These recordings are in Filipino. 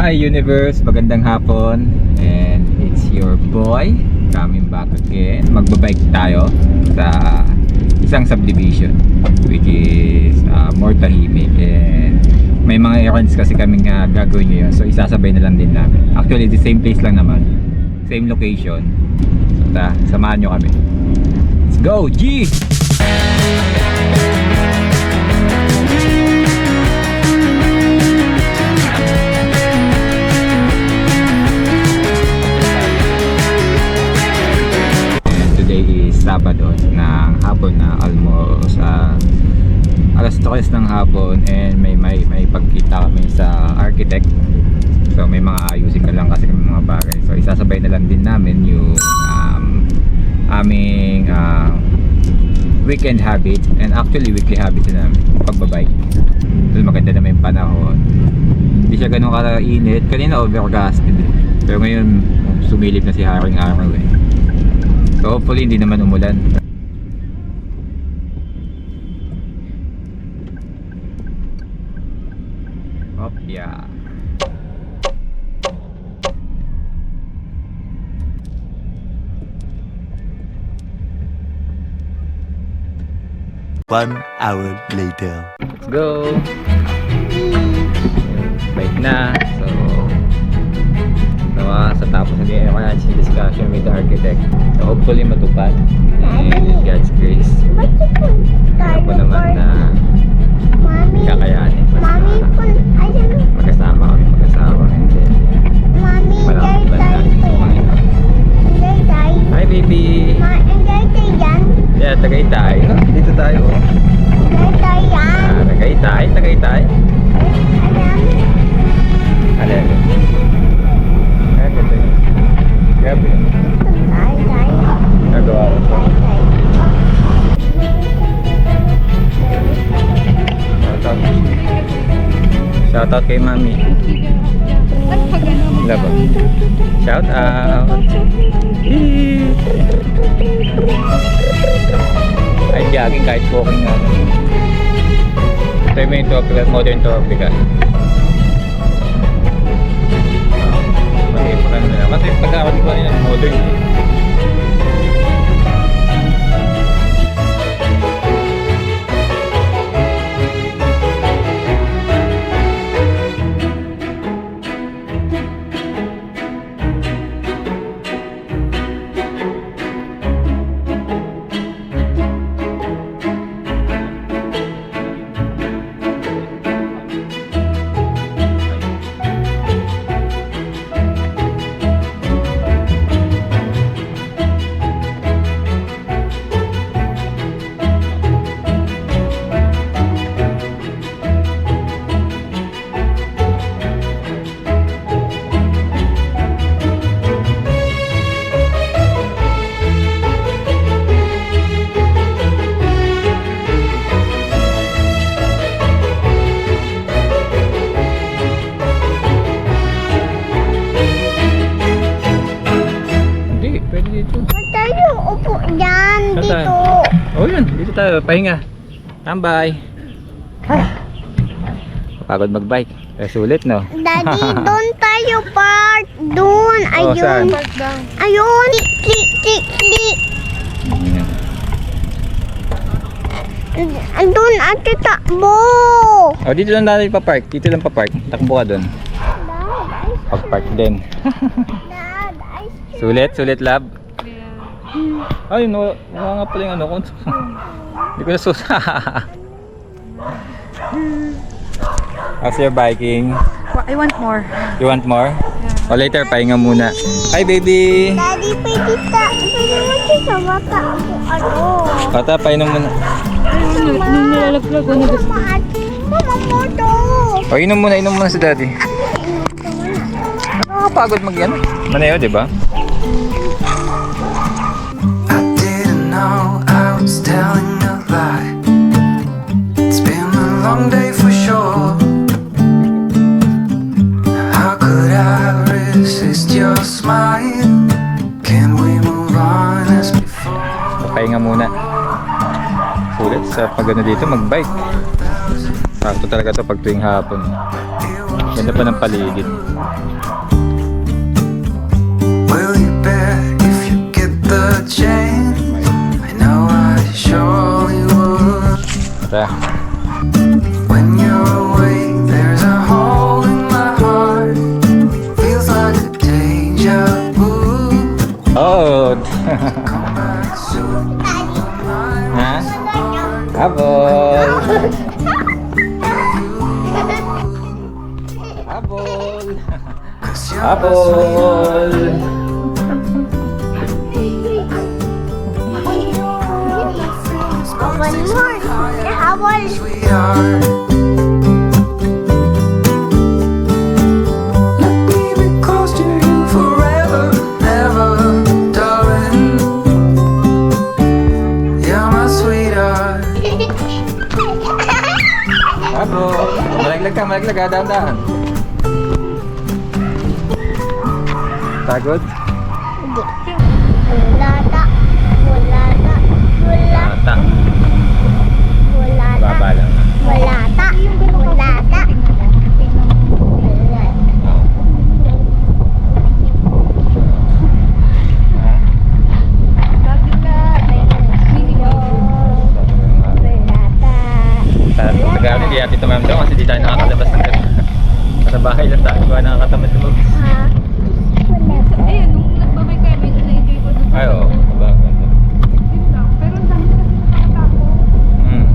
Hi universe, magandang hapon. And it's your boy coming back again. Magbabike tayo sa isang subdivision which is more tahimik. And may mga errands kasi kaming gagawin ngayon. So isasabay na lang din namin. Actually the same place lang naman, same location. So samahan nyo kami. Let's go G! Sabado ng hapon na almost alas 3 ng hapon, and may pagkita kami sa architect. So may mga ayusin ka lang kasi kami mga bagay. So isasabay na lang din namin yung aming weekend habit, and actually weekly habit na namin, pagbabike. So maganda naman yung panahon, hindi siya ganun kakainit. Kanina overcasted, pero ngayon sumilip na si haring araw eh. So hopefully hindi naman umulan. Hop, yeah. One hour later. Let's go. Bike na. Sa tapos na din ako si discussion with the architect. So hopefully matupad, and with God's grace, alam ko naman na kakayanin. Magkasama kami, and then maraming plan natin sa Panginoon. Hi baby! Yeah, Tagaytay. Dito tayo. Tagaytay. Alin? Grabe. Nagawa ko ito. Shoutout kay Mami. Labo. Shoutout. Ay, jogging kahit walking nga. Ito yung main topic, modern topic. Kasi pag-aawad ko rin ng modern. Dito. Oh yun, dito tayo, pahinga. Tambay. Pagod magbike. Sulit no? Daddy, doon tayo park. Doon, ayun. Saan? Ayun. Doon ate takbo. Oh, dito lang natin pa-park. Dito lang pa-park. Takbo ka doon. Pag-park din. Sulit lab. Ay, no, nga pala yung ano ko. Hindi ko nasusa. How's your biking? I want more. You want more? Yeah. O later, pahinga muna. Hi baby! Daddy, pwede mo siya sa bata. Bata, painom muna. Nung nilalaglag ko na gusto. Mama mo to. O, inom muna si daddy. Nakakapagod mag-yan. Manayo, di ba? I was telling a lie. It's been a long day for sure. How could I resist your smile? Can we move on as before? Pahinga muna. Sulit sa pag ano dito, mag-bike. Sakto talaga to pag tuwing hapon. Ganda pa ng paligid. Will you bet if you get the chance? I know I surely would. Tara. When you're away, there's a hole in my heart. Feels like a deja vu. Oh! Come back soon. Ha? Habol! Habol! 'Cause you're Habol! One more. Habol. sweetheart. Let me be close to you forever, never, darling. You're my sweetheart. Habol! Malaglag ka, dahan-dahan. Pagod? Wala. Ata. Baba lang. Wala. Nag-aaral hindi natin tumamam daw kasi di tayo nakakalabas ng gabi. Sa bahay lang tayo, kaya nakakatamad mo. Ayun, nung nagbabay kayo, medyo na-enjoy ko dun. Ay, oo. Ganda. Yun lang. Pero ang dami kasi nakakatakot. Hmm.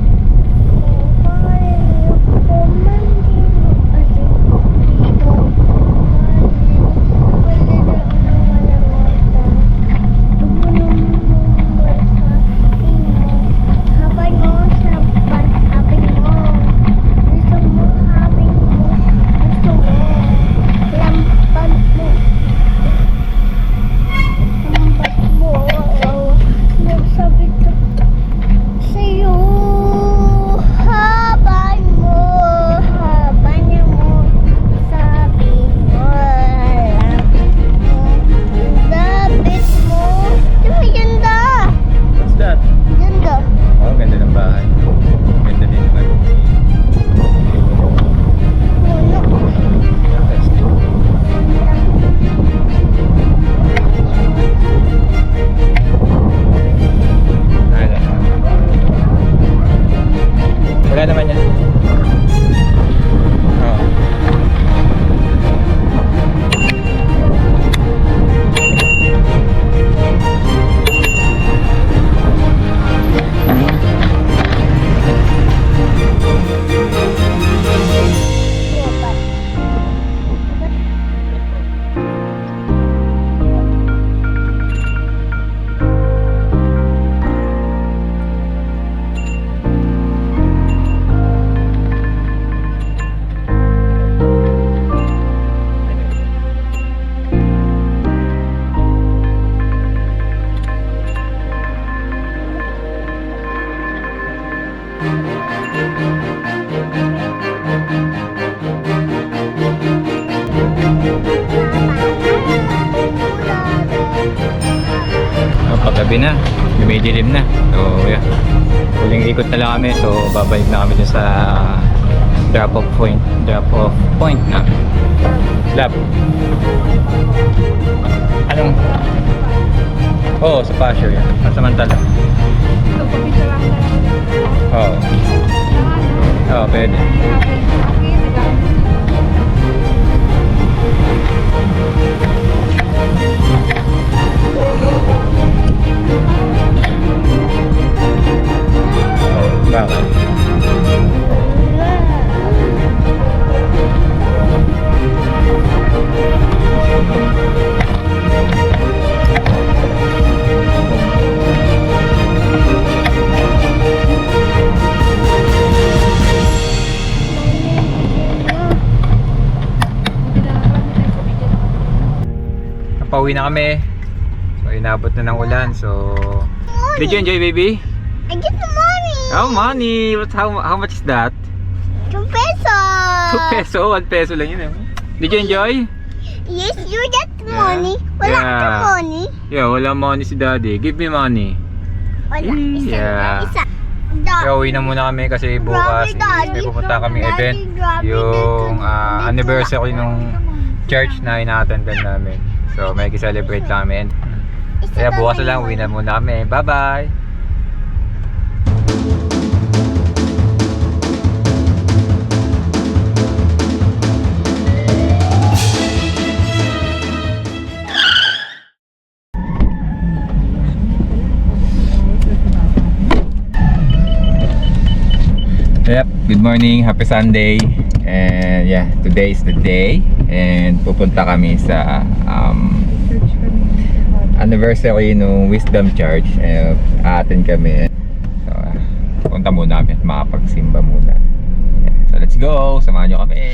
What's that? Oh, ganda ng bahay. Ganda din naman. Wala naman yan. Oo. Paggabi na, dumidilim na. So, yeah. Huling ikot na lang kami. So, babalik na kami dun sa drop-off point na lab. Anong? Oo, sa Pasio yan. Pansamantala. So, pag-picture lang tayo. Oo. Oo, pwede. Bakit? Pauwi na kami. So, inabot na ng ulan. So, did you enjoy, baby? I get the money. Oh, money! How much is that? 2 pesos. 2 peso, 1 peso lang yun. Did you enjoy? Yes, you get Yeah. money. Wala Yeah. ka money. Yeah, wala money si daddy. Give me money. Wala. Isa. Yeah. Isa. Kaya uwi na muna kami kasi bukas may pupunta kaming event. Yung anniversary nung church na ina-attendan namin. So may celebrate kami. Kaya bukas na lang, uwi na muna kami. Bye-bye! Yep, good morning, happy Sunday. And yeah, today is the day. And pupunta kami sa anniversary ng Wisdom Church. Aatin kami. So, punta muna kami at makapagsimba muna. Yeah, so let's go, samahan nyo kami.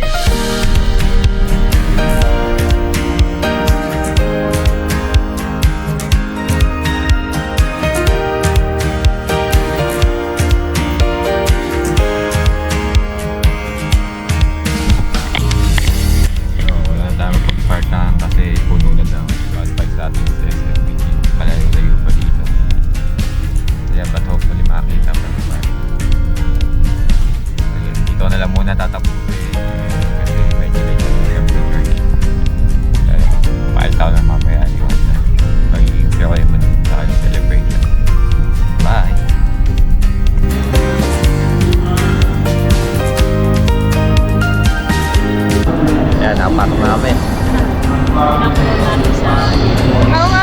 Kasi puno na daw. Bike sa atin sa SSBG. Malayo-layo pa dito. Kaya but hopefully makakita pa naman. Ayun, dito na lang muna tatapusin. Kasi medyo late na sa church. Kaya pahal tao na mamaya yun. Magiging ceremony sa kanyang celebration. Bye! Ayan, nakapasok na kami. Oo nga